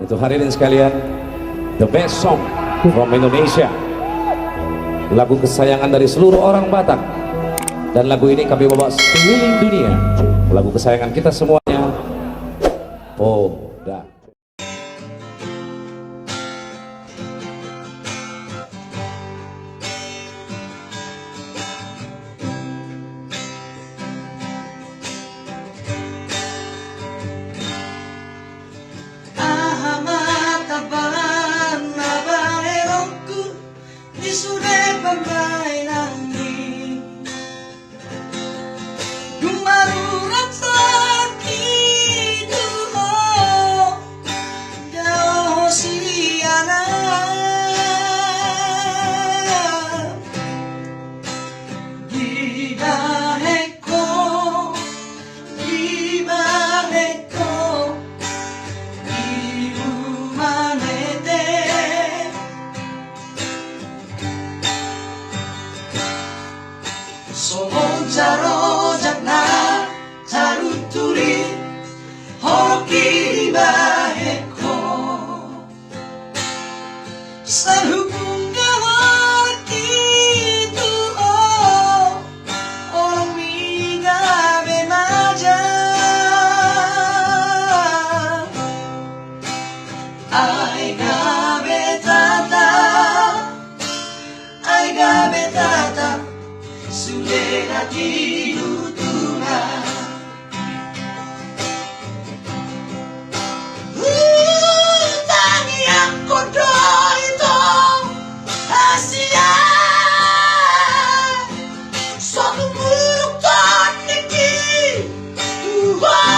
Untuk hadirin sekalian, the best song from Indonesia, lagu kesayangan dari seluruh orang Batak, dan lagu ini kami bawa sekeliling dunia, lagu kesayangan kita semuanya. Oh, dah. Rojak na taruturi hoki baheko sa hubung gawaki tu orang miga bemaja ai gabe tata sudah dilutungan. Tangi yang kodoh itu Asia suatu buruk taniki Tuhan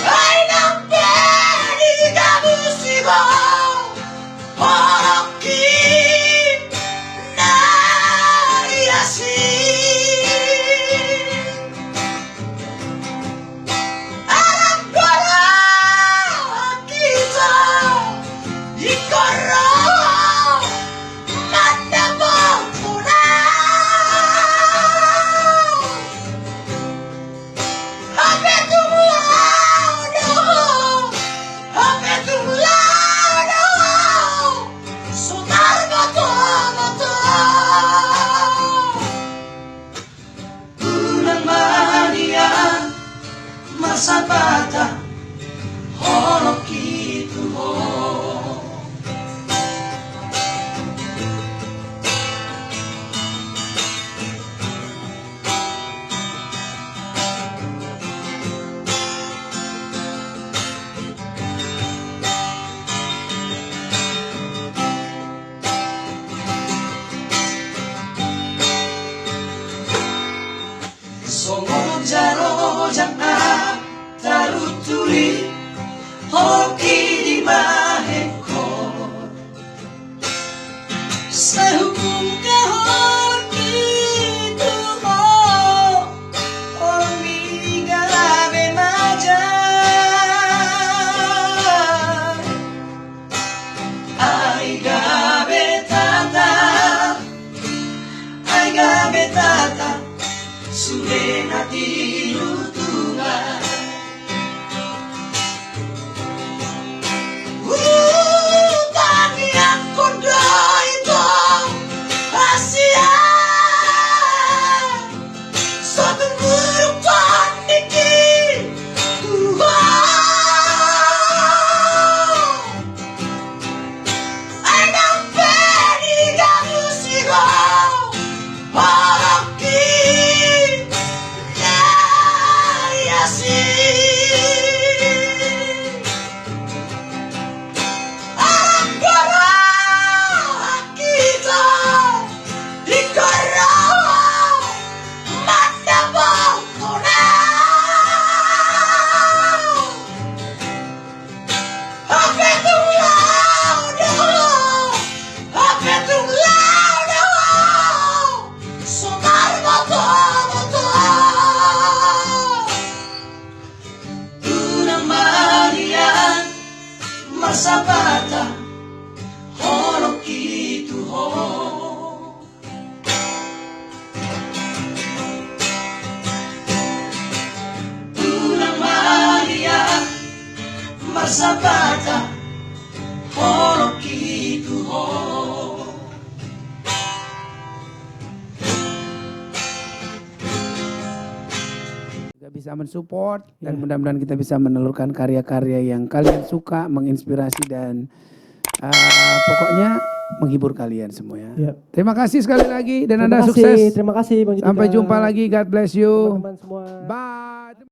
ai nampe di gabusigo masa bata holok itu rojak na taruturi hoki di baheko sa hubung hoki tu orang miga bemaja ai gabe tata sudah dilutungan. Tangi yang kodoh itu Asia suatu buruk taniki Tuhan ai nampe di gabusigo masa bata holok itu Tulang masa bata Holok itu ho. Juga bisa mensupport dan mudah-mudahan kita bisa menelurkan karya-karya yang kalian suka, menginspirasi dan pokoknya menghibur kalian semua ya. Ya. Terima kasih sekali lagi dan Terima Anda kasih, sukses. terima kasih Bang Judika. Sampai jumpa lagi. God bless you. Teman-teman semua. Bye.